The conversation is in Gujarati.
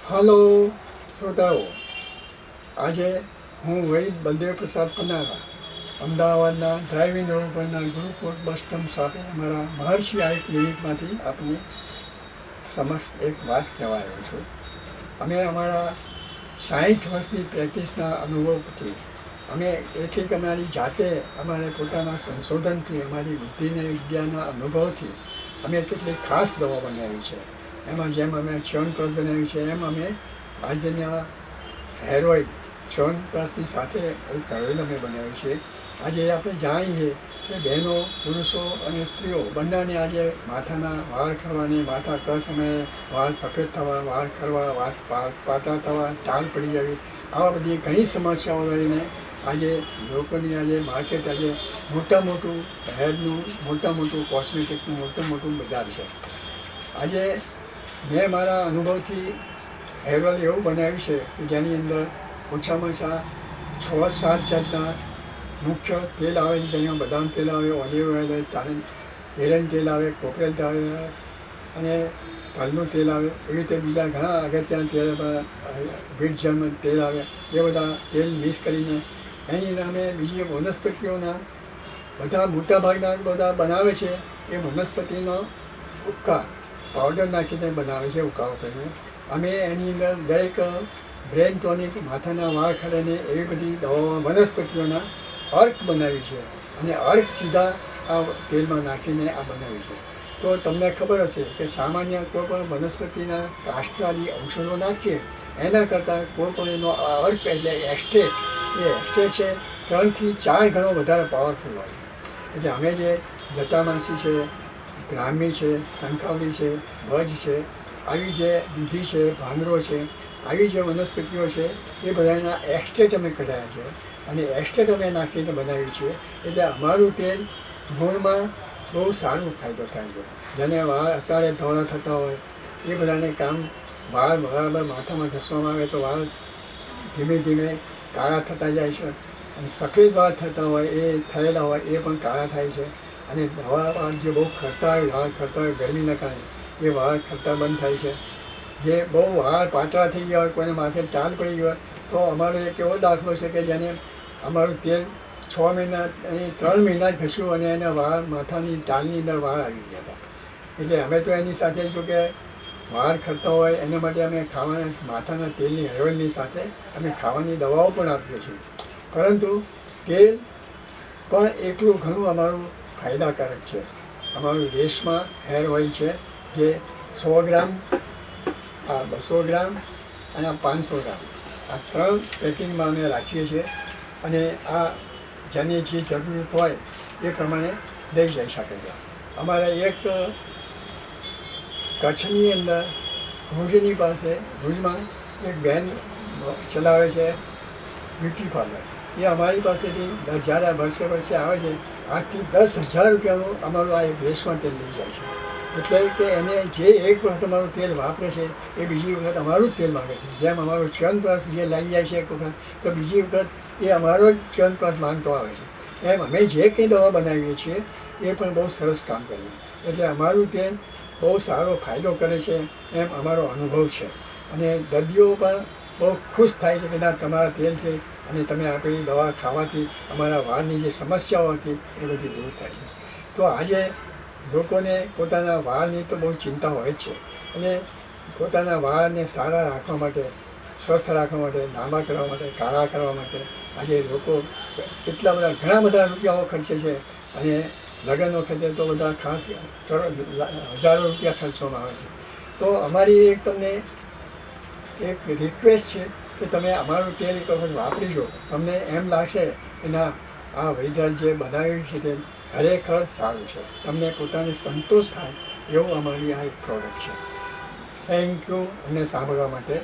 હલો શ્રોતાઓ, આજે હું વૈદ બલદેવ પ્રસાદ પન્નારા અમદાવાદના ડ્રાઇવિંગ રોડ પરના ગુરુકુળ બસ સ્ટેન્ડ સાથે અમારા મહર્ષિ આઈ ક્લિનિકમાંથી આપની સમક્ષ એક વાત કહેવા આવ્યો છું. અમે અમારા 60 વર્ષની પ્રેક્ટિસના અનુભવથી અમે એથી અમારી જાતે અમારે પોતાના સંશોધનથી અમારી બુદ્ધિને વિદ્યાના અનુભવથી અમે કેટલીક ખાસ દવા બનાવી છે. એમાં જેમ અમે ચ્યવનપ્રાશ બનાવ્યું છે એમ અમે આજના હેર ઓઇલ ચ્યવનપ્રાશની સાથે એક ઓઇલ અમે બનાવ્યું છે. આજે આપણે જાણીએ કે બહેનો, પુરુષો અને સ્ત્રીઓ બંનેને આજે માથાના વાળ ખરવાની, માથા કર સમયે વાળ સફેદ થવા, વાળ ખરવા, વાળ પાતળા થવા, ટાલ પડી જવી, આવા બધી ઘણી સમસ્યાઓ લઈને આજે લોકોની આજે માર્કેટ આજે મોટું હેરનું મોટું કોસ્મેટિકનું મોટું બજાર છે. આજે મેં મારા અનુભવથી હેર ઓઇલ એવું બનાવ્યું છે કે જેની અંદર ઓછામાં ઓછા 6-7 જાતના મુખ્ય તેલ આવે છે. જેમાં બદામ તેલ આવે, ઓલિવ ઓઇલ આવે, એરંડ તેલ આવે, કોપરેલ તેલ આવે અને તલનું તેલ આવે. એવી રીતે બીજા ઘણા અગત્યના તેલ, વીટ જર્મ તેલ આવે. એ બધા તેલ મિક્સ કરીને એની અમે બીજી વનસ્પતિઓના બધા મોટાભાગના બધા બનાવે છે. એ વનસ્પતિનો ઉક્કા પાવડર નાખીને બનાવે છે, ઉકાળો કરીને. અમે એની અંદર દરેક બ્રેન ટોનિક, માથાના વાળ ખરેને એવી બધી દવાઓ વનસ્પતિઓના અર્ક બનાવી છે અને અર્ક સીધા આ તેલમાં નાખીને આ બનાવી છે. તો તમને ખબર હશે કે સામાન્ય કોઈ પણ વનસ્પતિના કાષ્ટાદી ઔષધો નાખીએ એના કરતાં કોઈ પણ એનો અર્ક એટલે એક્સ્ટ્રેટ, એ એક્સ્ટ્રેટ છે 3 થી 4 ગણો વધારે પાવરફુલ હોય છે. એટલે અમે જે જટામાસી છે, બ્રાહ્મી છે, શંખાવલી છે, ભજ છે, આવી જે દૂધી છે, ભાંગરો છે, આવી જે વનસ્પતિઓ છે એ બધાના એક્સ્ટ્રેટ અમે કઢાયા છે અને એક્સ્ટ્રેટ અમે નાખીને બનાવીએ છીએ. એટલે અમારું તેલ ગુણમાં બહુ સારું ફાયદો થાય છે. જેને વાળ અત્યારે ધોળા થતા હોય એ બધાને કામ, વાળ બરાબર માથામાં ઘસવામાં આવે તો વાળ ધીમે ધીમે કાળા થતા જાય છે અને સફેદ વાળ થતા હોય એ થયેલા હોય એ પણ કાળા થાય છે. અને નવા વાળ જે બહુ ખરતા હોય, વાળ ખરતા હોય ગરમીના કારણે, એ વાળ ખરતા બંધ થાય છે. જે બહુ વાળ પાતળા થઈ ગયા હોય, કોઈને માથે ટાલ પડી ગયો હોય, તો અમારો એક એવો દાખલો છે કે જેને અમારું તેલ 6 મહિના, 3 મહિના જ ઘસ્યું અને એના વાળ, માથાની ટાલની અંદર વાળ આવી ગયા હતા. એટલે અમે તો એની સાથે જો કે વાળ ખરતા હોય એના માટે અમે ખાવાના માથાના તેલની, હેર ઓઇલની સાથે અમે ખાવાની દવાઓ પણ આપીએ છીએ. પરંતુ તેલ પણ એકલું ઘણું અમારું ફાયદાકારક છે. અમારું રેશમા હેર ઓઇલ છે જે 100 ગ્રામ, 200 ગ્રામ અને 500 ગ્રામ આ 3 પેકિંગમાં અમે રાખીએ છીએ અને આ જેની જે જરૂરત હોય એ પ્રમાણે લઈ જઈ શકે છે. અમારે એક કચ્છની અંદર ભુજની પાસે, ભુજમાં એક બેન ચલાવે છે બ્યુટી પાર્લર. એ અમારી પાસેથી જ્યારે વર્ષે આવે છે 8 થી 10,000 રૂપિયાનું અમારું આ એક રેશમા તેલ લઈ જાય છે. એટલે કે એને જે એક વખત અમારું તેલ વાપરે છે એ બીજી વખત અમારું જ તેલ માગે છે. જેમ અમારો ચ્યવનપ્રાશ જે લઈ જાય છે એક વખત, તો બીજી વખત એ અમારો જ ચ્યવનપ્રાશ માંગતો આવે છે. એમ અમે જે કંઈ દવા બનાવીએ છીએ એ પણ બહુ સરસ કામ કરીએ. એટલે અમારું તેલ બહુ સારો ફાયદો કરે છે એમ અમારો અનુભવ છે. અને દર્દીઓ પણ બહુ ખુશ થાય છે કે ના, તમારા તેલથી અને તમે આપેલી દવા ખાવાથી અમારા વાળની જે સમસ્યાઓ હતી એ બધી દૂર થાય છે. તો આજે લોકોને પોતાના વાળની તો બહુ ચિંતા હોય જ છે. અને પોતાના વાળને સારા રાખવા માટે, સ્વસ્થ રાખવા માટે, લાંબા કરવા માટે, કાળા કરવા માટે આજે લોકો ઘણા બધા રૂપિયાઓ ખર્ચે છે. અને લગ્ન વખતે તો બધા ખાસ હજારો રૂપિયા ખર્ચવામાં આવે છે. તો અમારી એક તમને એક રિક્વેસ્ટ છે કે તમે અમારું તેલ એક વખત વાપરી જો. તમને એમ લાગશે કે ના, આ વૈદરાજ જે બનાવ્યું છે તે ખરેખર સારું છે. તમને પોતાને સંતોષ થાય એવું અમારી આ એક પ્રોડક્ટ છે. થેન્ક યુ અમને સાંભળવા માટે.